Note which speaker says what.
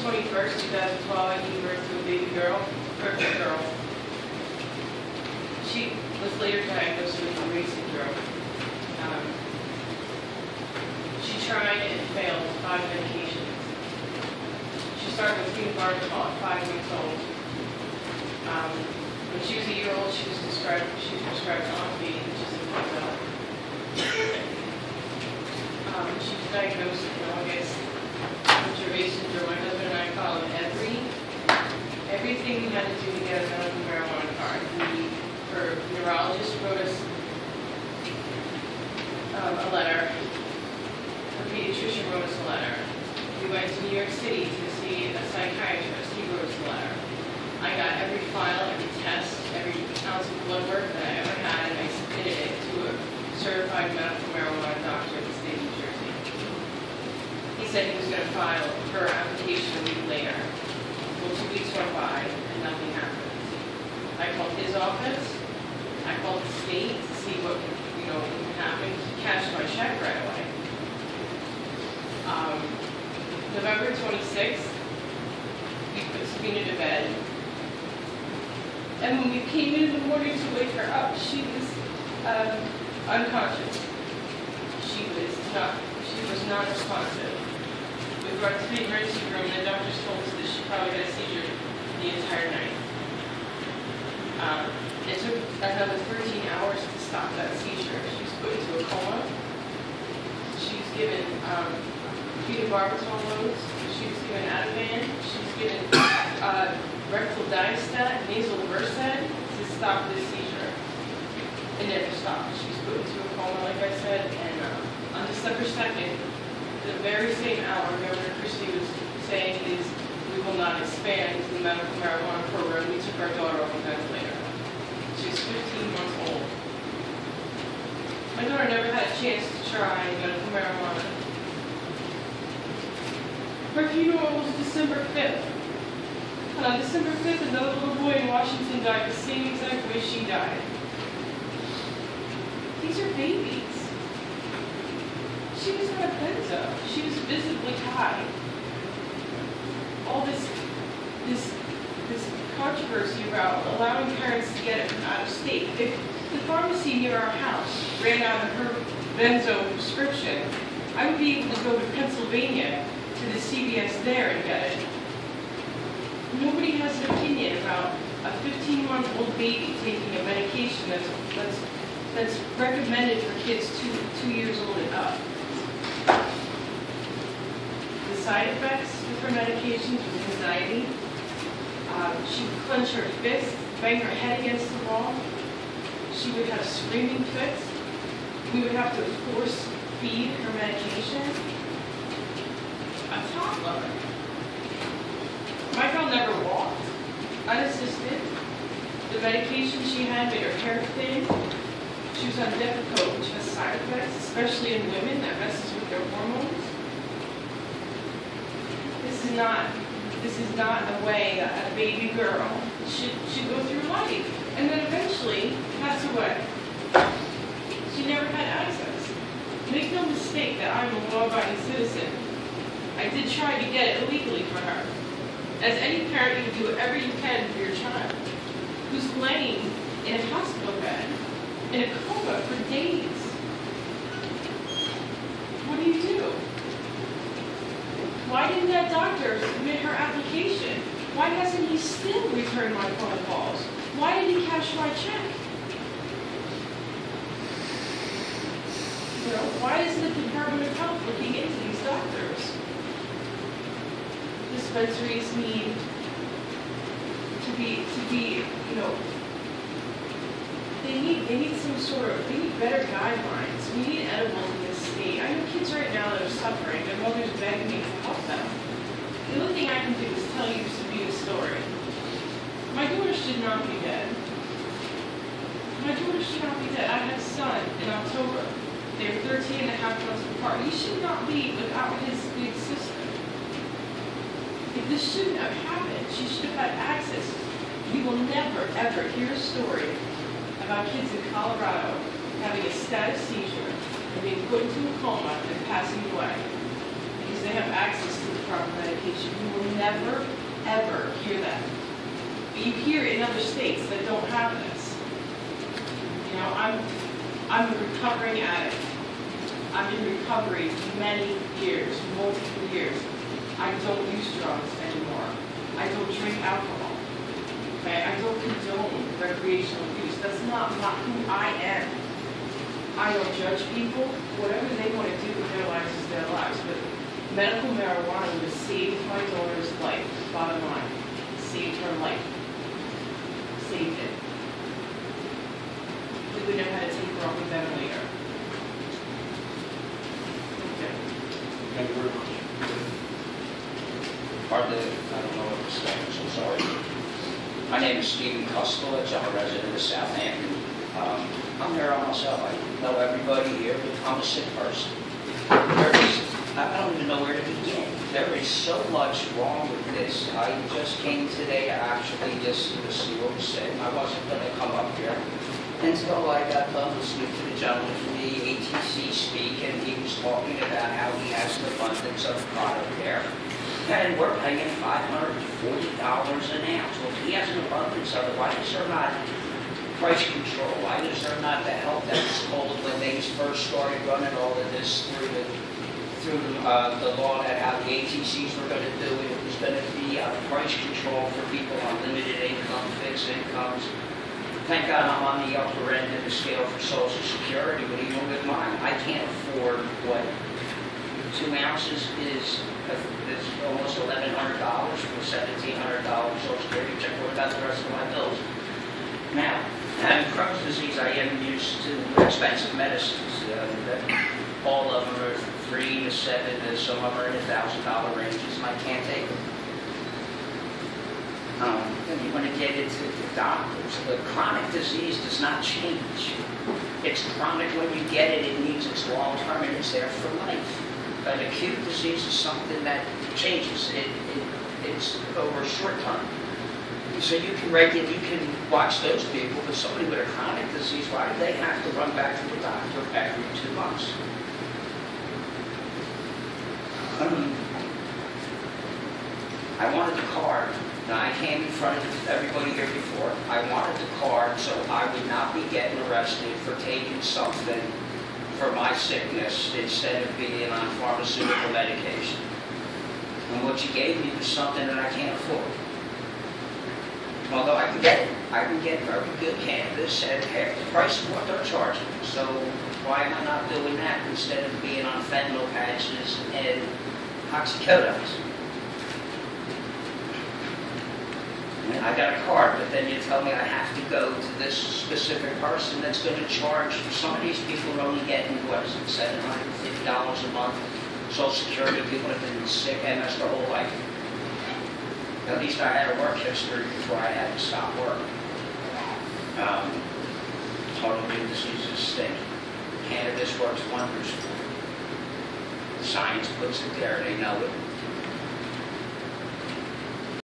Speaker 1: 21st, 2012, I gave birth to a baby girl, perfect girl. She was later diagnosed with Rett syndrome. She tried and failed 5 medications. She started with phenobarbital at 5 weeks old. When she was a year old, she was prescribed Oxy, which is a pill. She was diagnosed in August with Rett syndrome. My husband and I followed everything we had to do to get a medical marijuana card. Her neurologist wrote us a letter. Her pediatrician wrote us a letter. We went to New York City to see a psychiatrist. He wrote us a letter. I got every file, every test, every ounce of blood work that I ever had, and I submitted it to a certified medical marijuana doctor in the state of New Jersey. He said he was going to file her application a week later. Well, 2 weeks went by, and nothing happened. I called his office. I called the state to see what can happen. He cashed my check right away. November 26th, we put Sabina to bed. And when we came in the morning to wake her up, she was unconscious. She was not responsive. We brought her to the emergency room, and the doctors told us that she probably had a seizure the entire night. It took another 13 hours to stop that seizure. She was put into a coma. She was given phenobarbital loads. She was given Ativan. She was given rectal diastat, nasal Versed to stop this seizure. It never stopped. She was put into a coma, like I said, and on December 2nd, the very same hour Governor Christie was saying is we will not expand the medical marijuana program, we took our daughter off a ventilator. She's 15 months old. My daughter never had a chance to try medical marijuana. Her funeral was December 5th. And on December 5th, another little boy in Washington died the same exact way she died. These are babies. She was not a benzo. She was visibly high. All this controversy about allowing parents to get it from out of state. If the pharmacy near our house ran out of her benzo prescription, I would be able to go to Pennsylvania to the CVS there and get it. Nobody has an opinion about a 15-month-old baby taking a medication that's recommended for kids 2 years old and up. The side effects with her medications was anxiety. She would clench her fists, bang her head against the wall. She would have screaming fits. We would have to force feed her medication. A toddler. My girl never walked, unassisted. The medication she had made her hair thin. She was on Depakote, which has side effects, especially in women, that messes with their hormones. This is not a way that a baby girl should go through life. And then eventually pass away. She never had access. Make no mistake that I'm a law-abiding citizen. I did try to get it illegally for her. As any parent, you do whatever you can for your child, who's laying in a hospital bed, in a coma for days. What do you do? Why didn't that doctor submit her application? Why hasn't he still returned my phone calls? Why did he cash my check? Why isn't the Department of Health looking into these doctors? Dispensaries need to be, they need some sort of, they need better guidelines. We need edibles in this state. I know kids right now that are suffering. Their mothers begging me to help them. The only thing I can do is tell you Sabina's story. My daughter should not be dead. My daughter should not be dead. I had a son in October. They're 13 and a half months apart. He should not be without his big sister. If this shouldn't have happened, she should have had access. You will never, ever hear a story about kids in Colorado having a status seizure and being put into a coma and passing away because they have access to the proper medication. You will never, ever hear that. But you hear it in other states that don't have this. You know, I'm a recovering addict. I'm in recovery many years, multiple years. I don't use drugs anymore. I don't drink alcohol. Okay? I don't condone recreational use. That's not who I am. I don't judge people. Whatever they want to do with their lives is their lives. But medical marijuana would have saved my daughter's life, bottom line. Saved her life. Saved it. We would have had to take her off a ventilator.
Speaker 2: Thank you very much.
Speaker 3: Hardly, I don't know what to say, I'm so sorry. My name is Stephen Kostelich. I'm a resident of Southampton. I'm here on myself. I know everybody here, but I'm a sick person. I don't even know where to begin. There is so much wrong with this. I just came today actually just to see what was said. I wasn't going to come up here until I got done listening to the gentleman from the ATC speak, and he was talking about how he has an abundance of product there. And we're paying $540 an ounce. Well, if he has an abundance of it, why is there not price control? Why is there not the help that was told when they first started running all of this through the law that how the ATCs were going to do it? It was going to be price control for people on limited income, fixed incomes. Thank God I'm on the upper end of the scale for Social Security, but even with mine, I can't afford what 2 ounces is almost $1,100 for $1,700 Social Security check. What about the rest of my bills? Now, having Crohn's disease, I am used to expensive medicines. All of them are 3 to 7 to some of them are in $1,000 ranges, and I can't take them. And you want to get into the doctors. The chronic disease does not change. It's chronic when you get it. It means it's long-term and it's there for life. An acute disease is something that changes. It's over a short term. So you can watch those people, but somebody with a chronic disease, why do they have to run back to the doctor every 2 months? I wanted the card. Now, I came in front of everybody here before. I wanted the card so I would not be getting arrested for taking something for my sickness instead of being on pharmaceutical medication. And what you gave me was something that I can't afford. Although I can get very good cannabis at half the price of what they're charging. So why am I not doing that instead of being on fentanyl patches and oxycodones? I got a card, but then you tell me I have to go to this specific person that's going to charge. Some of these people are only getting, what is it, $750 a month. Social Security, people have been sick MS their whole life. At least I had a work history before I had to stop work. Autoimmune diseases stink. Cannabis works wonders for it. Science puts it there, they know it.